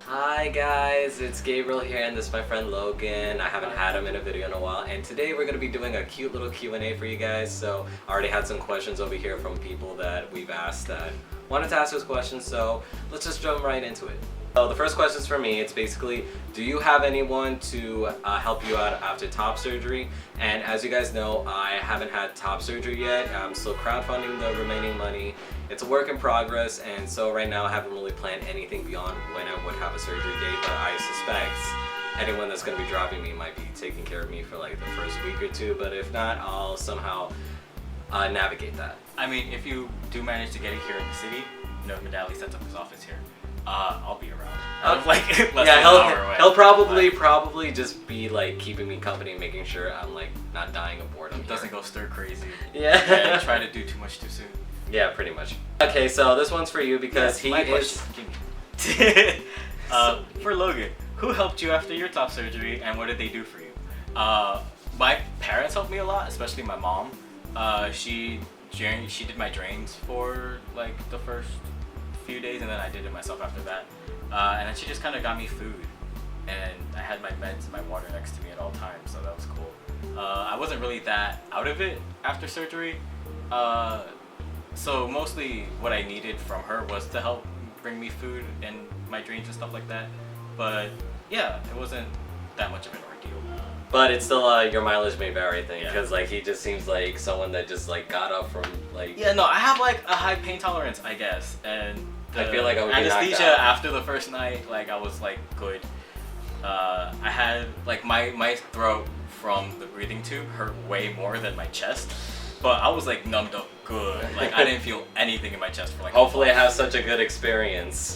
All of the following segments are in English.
Hi guys, it's Gabriel here and this is my friend Logan. I haven't had him in a video in a while, and today we're going to be doing a cute little Q&A for you guys. So I already had some questions over here from people that we've asked that wanted to ask us questions, so let's just jump right into it. So the first question is for me. It's basically, do you have anyone to help you out after top surgery? And as you guys know, I haven't had top surgery yet. I'm still crowdfunding the remaining money. It's a work in progress, and so right now I haven't really planned anything beyond when I would have a surgery date, but I suspect anyone that's going to be driving me might be taking care of me for like the first week or two, but if not, I'll somehow navigate that. I mean, if you do manage to get it here in the city, you know, Medali sets up his office here. I'll be around. Like less than an hour away. He'll probably just be like keeping me company and making sure I'm like not dying of boredom. Doesn't go stir crazy. Yeah. And try to do too much too soon. Yeah, pretty much. Okay, so this one's for you because he is. For Logan, who helped you after your top surgery, and what did they do for you? My parents helped me a lot, especially my mom. She did my drains for like the first few days, and then I did it myself after that. And then she just kind of got me food, and I had my meds and my water next to me at all times, so that was cool. I wasn't really that out of it after surgery, so mostly what I needed from her was to help bring me food and my drains and stuff like that. But yeah, it wasn't that much of an ordeal. But it's still your mileage may vary thing, because like he just seems like someone that just like got up from like. Yeah, no, I have like a high pain tolerance, I guess, and I feel like I would be anesthesia after the first night, like I was like good. I had like my throat from the breathing tube hurt way more than my chest, but I was like numbed up good. Like I didn't feel anything in my chest for like. Hopefully, I have such a good experience.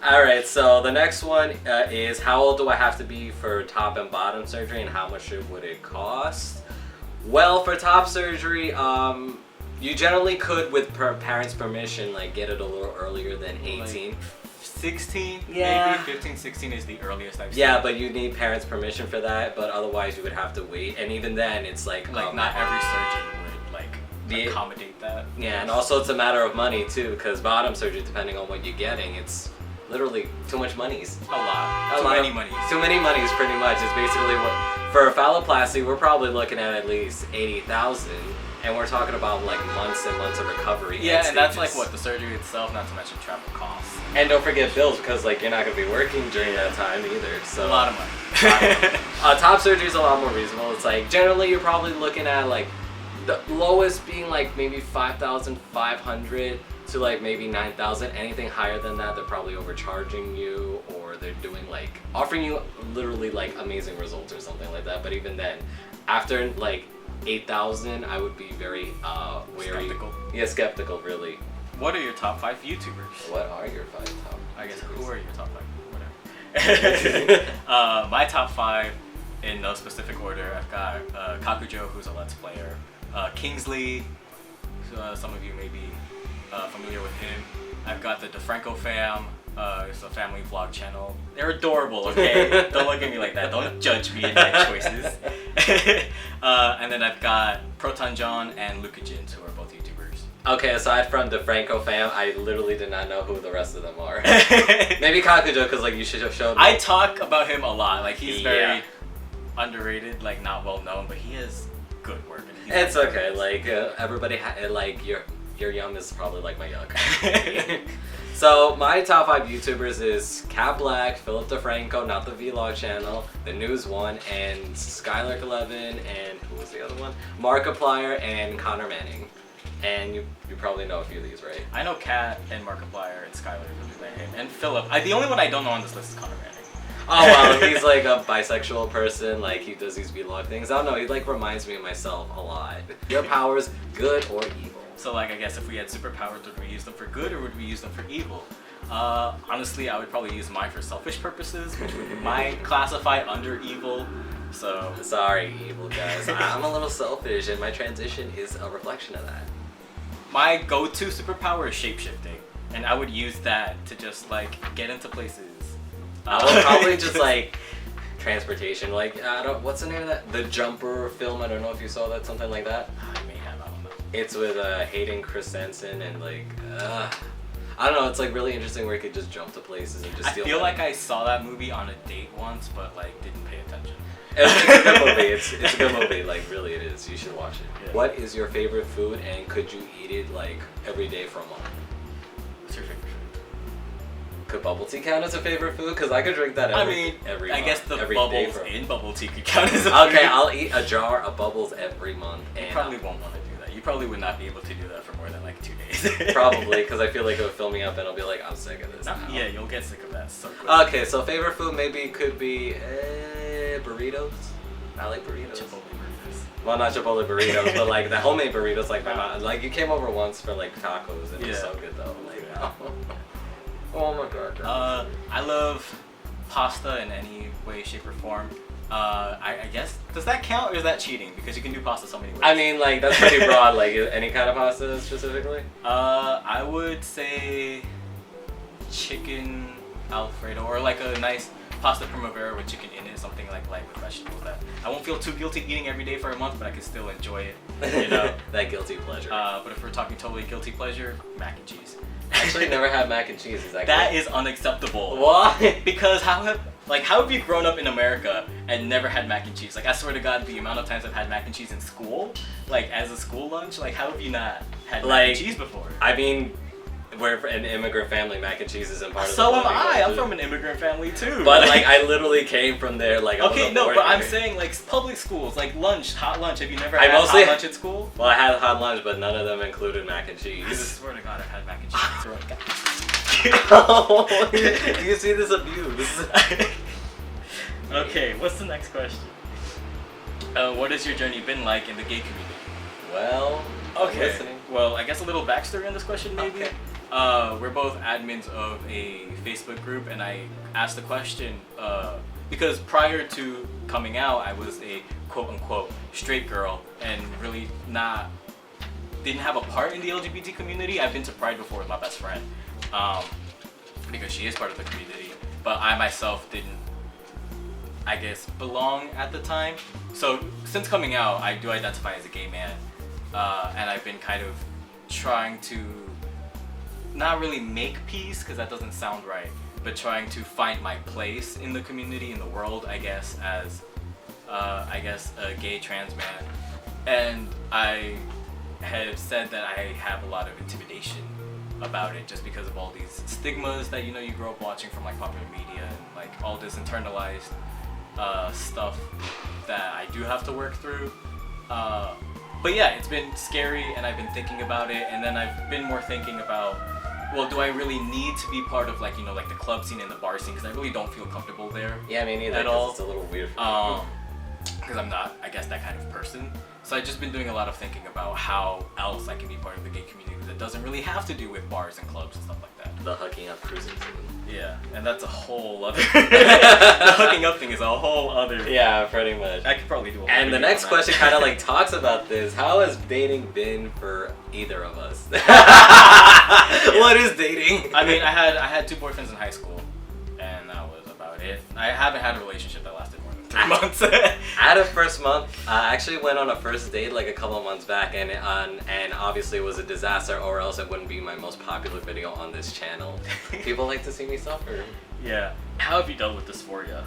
Alright, so the next one is, how old do I have to be for top and bottom surgery, and how much would it cost? Well, for top surgery, you generally could, with parents' permission, like get it a little earlier than 18. Like 16? Yeah. Maybe 15, 16 is the earliest I've seen. Yeah, but you need parents' permission for that, but otherwise you would have to wait. And even then, it's like not every surgeon would like accommodate that. Yeah, and also it's a matter of money too, because bottom surgery, depending on what you're getting, it's literally too much monies. A lot. Too many monies, pretty much. It's basically what, for a phalloplasty, we're probably looking at least 80,000, and we're talking about like months and months of recovery. Yeah, and that's like what, the surgery itself, not to mention travel costs. And don't forget bills, because like you're not gonna be working during that time either. So a lot of money. Top surgery is a lot more reasonable. It's like generally you're probably looking at like the lowest being like maybe 5,500 to like maybe 9,000. Anything higher than that, they're probably overcharging you, or they're doing like offering you literally like amazing results or something like that. But even then, after like 8,000, I would be very wary. Skeptical. Yeah, skeptical, really. What are your top 5 YouTubers? What are your 5 top? I guess who are your top 5? Whatever. My top 5 in no specific order. I've got Kakujo, who's a Let's Player. Kingsley, some of you may be familiar with him. I've got the DeFranco fam. It's a family vlog channel. They're adorable, okay? Don't look at me like that. Don't judge me in my choices. And then I've got Proton John and Luca Jins, who are both YouTubers. Okay, aside from the Franco fam, I literally did not know who the rest of them are. Maybe Kakujo, because like you should have showed me. I talk about him a lot. Like he's very underrated, like not well known, but he has good work. And it's okay. Like everybody, like your yum is probably like my yuck. So my top 5 YouTubers is Cat Black, Philip DeFranco, not the vlog channel, the news one, and Skylark11, and who was the other one? Markiplier and Connor Manning. And you probably know a few of these, right? I know Kat and Markiplier and Skylar and Philip. The only one I don't know on this list is Connor Manning. Oh well, he's like a bisexual person. Like he does these vlog things. I don't know. He like reminds me of myself a lot. Your powers, good or evil? So like I guess if we had superpowers, would we use them for good or would we use them for evil? Honestly, I would probably use mine for selfish purposes, which might classify under evil. So sorry, evil guys. I'm a little selfish, and my transition is a reflection of that. My go-to superpower is shapeshifting, and I would use that to just like get into places. I would probably just like transportation. Like what's the name of that? The Jumper film. I don't know if you saw that. Something like that. I may have. I don't know. It's with Hayden Christensen and like I don't know. It's like really interesting where you could just jump to places and just I steal. feel money. like I saw that movie on a date once, but like didn't pay attention. It's a good movie. It's a good movie. Like really, it is. You should watch it. Yeah. What is your favorite food, and could you eat it like every day for a month? What's your favorite food? Could bubble tea count as a favorite food? Because I could drink that every I month, guess the every bubbles day for- in bubble tea could count as a Okay, food. I'll eat a jar of bubbles every month. You And probably won't want to do that. You probably would not be able to do that for more than like 2 days. probably, because I feel like it would fill me up and I'll be like, I'm sick of this now. Yeah, you'll get sick of that so quick. Okay, so favorite food maybe could be burritos. I like burritos. Chipotle burgers. Well, not Chipotle burritos, but like the homemade burritos. Like my mom, like you came over once for like tacos, and it was Yeah. so good though. Like, Yeah. oh my god. I love pasta in any way, shape, or form. I guess, does that count or is that cheating? Because you can do pasta so many ways. I mean, like that's pretty broad. Like any kind of pasta specifically. I would say chicken Alfredo or like a nice pasta primavera with chicken in it, something like light with vegetables that I won't feel too guilty eating every day for a month, but I can still enjoy it, you know. That guilty pleasure. But if we're talking totally guilty pleasure, mac and cheese. Actually, never had mac and cheese. Is that That good? is unacceptable. Why? Because how have you grown up in America and never had mac and cheese? Like I swear to God, the amount of times I've had mac and cheese in school, like as a school lunch, like how have you not had mac and cheese before? I mean, we're an immigrant family. Mac and cheese isn't part of So the am family I. I'm culture. from an immigrant family too. But like I literally came from there. Like I okay, was no, born but I'm here. saying like public schools, like lunch, hot lunch. Have you never I had mostly- hot lunch at school? Well, I had hot lunch, but none of them included mac and I cheese. swear to God, I've had mac and cheese. Oh, do you see this abuse? Okay, what's the next question? What has your journey been like in the gay community? Well, I'm Okay. listening. Well, I guess a little backstory on this question, maybe. Okay. We're both admins of a Facebook group, and I asked the question because prior to coming out, I was a quote-unquote straight girl and really didn't have a part in the LGBT community. I've been to Pride before with my best friend because she is part of the community, but I myself didn't, I guess, belong at the time. So since coming out, I do identify as a gay man, and I've been kind of trying to not really make peace, because that doesn't sound right, but trying to find my place in the community, in the world, I guess, as a gay trans man. And I have said that I have a lot of intimidation about it, just because of all these stigmas that you grow up watching from like popular media and like all this internalized stuff that I do have to work through. But yeah, it's been scary, and I've been thinking about it, and then I've been more thinking about, well, do I really need to be part of like like the club scene and the bar scene? Because I really don't feel comfortable there. Yeah, me neither. At all. 'Cause it's a little weird. For me. Because I'm not, I guess, that kind of person. So I've just been doing a lot of thinking about how else I can be part of the gay community that doesn't really have to do with bars and clubs and stuff like that. The hooking up cruising scene. Yeah, and that's a whole other. The hooking up thing is a whole other. Yeah, pretty much. I could probably do a whole And the video next on question that. kind of like talks about this. How has dating been for either of us? What is dating? I mean, I had 2 boyfriends in high school, and that was about it. I haven't had a relationship that lasted more than 3 months. At a first month, I actually went on a first date like a couple of months back, and obviously it was a disaster, or else it wouldn't be my most popular video on this channel. People like to see me suffer. Yeah. How have you dealt with dysphoria?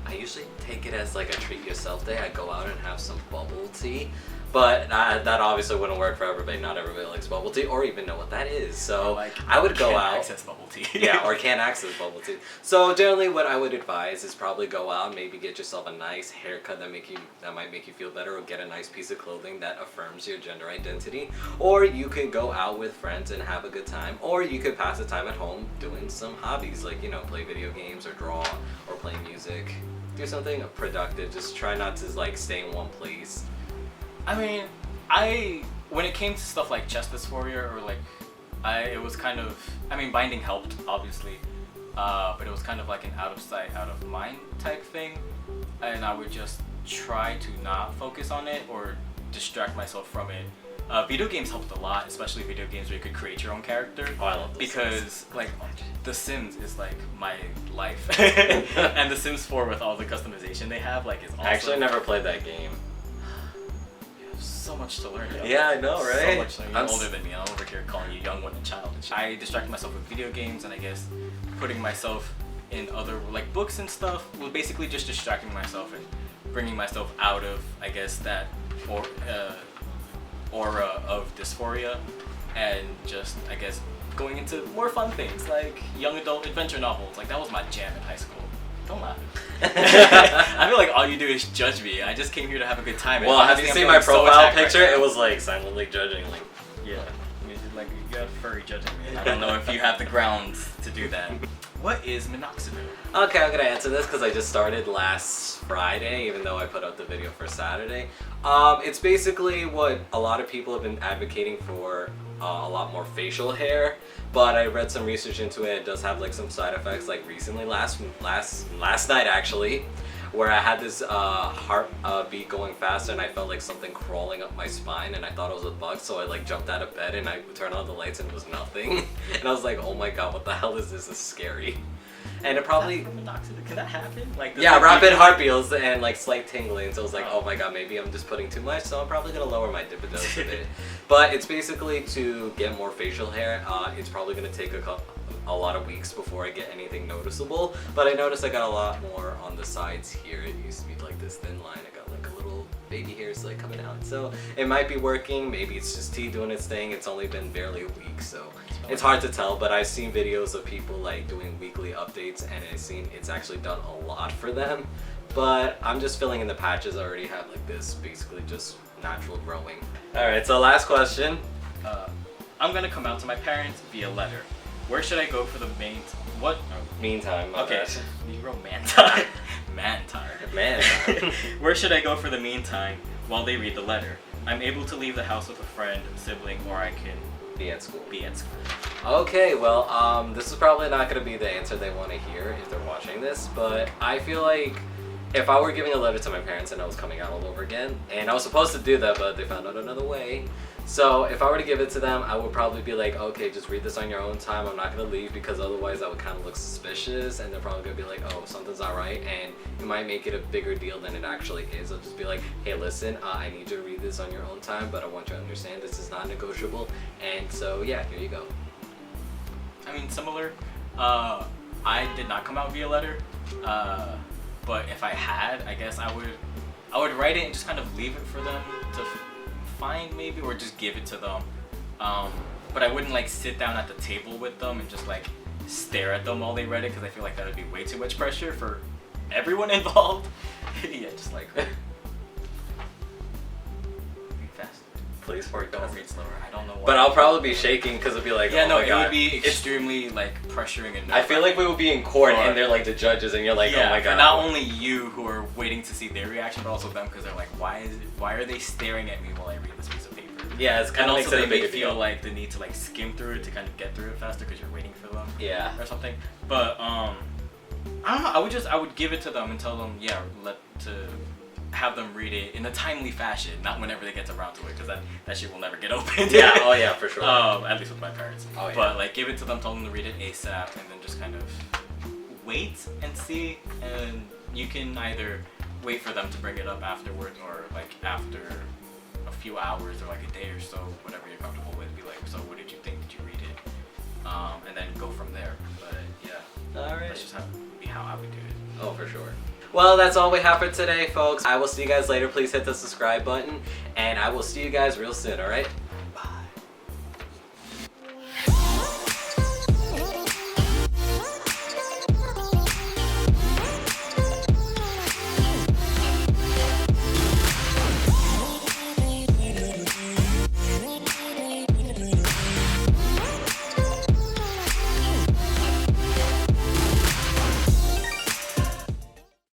I usually take it as like a treat yourself day. I go out and have some bubble tea. But that obviously wouldn't work for everybody. Not everybody likes bubble tea or even know what that is. So Like, I would go can't out. access bubble tea. Yeah, or can't access bubble tea. So generally what I would advise is probably go out, maybe get yourself a nice haircut that might make you feel better, or get a nice piece of clothing that affirms your gender identity. Or you could go out with friends and have a good time. Or you could pass the time at home doing some hobbies like, play video games or draw or play music. Do something productive. Just try not to like stay in one place. I mean, when it came to stuff like chest dysphoria or like, it was kind of, I mean, binding helped obviously, but it was kind of like an out of sight, out of mind type thing, and I would just try to not focus on it or distract myself from it. Video games helped a lot, especially video games where you could create your own character. Oh, I love those because like The Sims is like my life, and The Sims 4 with all the customization they have like is awesome. I actually never played that game. so much to learn, yo. Yeah, I know, right? So much to learn. You're older than me. I'm over here calling you young one and child. I distracted myself with video games and I guess putting myself in other like books and stuff. Well, basically just distracting myself and bringing myself out of, I guess, that aura of dysphoria and just, I guess, going into more fun things like young adult adventure novels. Like that was my jam in high school. Don't laugh. I feel like all you do is judge me. I just came here to have a good time. Well, have you seen my profile picture? It was like silently judging. Like, yeah, like you got furry judging me. I don't know if you have the grounds to do that. What is Minoxidil? Okay, I'm gonna answer this because I just started last Friday, even though I put out the video for Saturday. It's basically what a lot of people have been advocating for. A lot more facial hair, but I read some research into it. It does have like some side effects. Like recently, last night actually, where I had this heart beat going faster, and I felt like something crawling up my spine, and I thought it was a bug. So I like jumped out of bed and I turned on the lights, and it was nothing. And I was like, oh my god, what the hell is this? This is scary. And it probably Minoxidil. Can that happen? Like yeah, rapid heartbeats and like slight tingling. So I was like, oh my god, maybe I'm just putting too much. So I'm probably gonna lower my dip dose a bit. But it's basically to get more facial hair. It's probably gonna take a lot of weeks before I get anything noticeable. But I noticed I got a lot more on the sides here. It used to be like this thin line. I got like a little baby hairs like coming out. So it might be working. Maybe it's just tea doing its thing. It's only been barely a week, so it's hard to tell. But I've seen videos of people like doing weekly updates, and I've seen it's actually done a lot for them. But I'm just filling in the patches. I already have like this, basically just natural growing. All right, so last question. I'm gonna come out to my parents via letter. Where should I go for the Meantime. Okay, you wrote man time. Man time. Man time. Where should I go for the meantime while they read the letter? I'm able to leave the house with a friend, sibling, or I can be at school. Okay, well, this is probably not going to be the answer they want to hear if they're watching this, but I feel like if I were giving a letter to my parents and I was coming out all over again, and I was supposed to do that, but they found out another way. So if I were to give it to them, I would probably be like, okay, just read this on your own time. I'm not going to leave because otherwise I would kind of look suspicious, and they're probably going to be like, oh, something's not right, and it might make it a bigger deal than it actually is. I'll just be like, hey, listen, I need you to read this on your own time, but I want you to understand this is not negotiable. And so, yeah, here you go. I mean, similar. I did not come out via letter, but if I had, I guess I would write it and just kind of leave it for them to find maybe, or just give it to them. But I wouldn't like sit down at the table with them and just like stare at them while they read it, because I feel like that would be way too much pressure for everyone involved. Yeah, just like read fast. Please, don't read slower. I don't know why. But I'll probably be shaking because it'll be like, yeah, oh no, my it god. would be extremely like pressuring and I feel like we would be in court and they're like the judges, and you're like, yeah, oh my god. For not only you who are waiting to see their reaction, but also them, because they're like, why are they staring at me while I read this piece of paper? Yeah, it's kind of also makes it a they big feel deal. like the need to like skim through it to kind of get through it faster because you're waiting for them. Yeah. Or something. But I don't know. I would give it to them and tell them, yeah, have them read it in a timely fashion, not whenever they get around to it, because that shit will never get opened. Yeah, oh yeah, for sure. At least with my parents. Oh, yeah. But like, give it to them, tell them to read it ASAP, and then just kind of wait and see. And you can either wait for them to bring it up afterwards, or like after a few hours, or like a day or so, whatever you're comfortable with. Be like, so what did you think? Did you read it? And then go from there. But yeah, alright. that's just how I would do it. Oh, for sure. Well, that's all we have for today, folks. I will see you guys later. Please hit the subscribe button, and I will see you guys real soon, alright?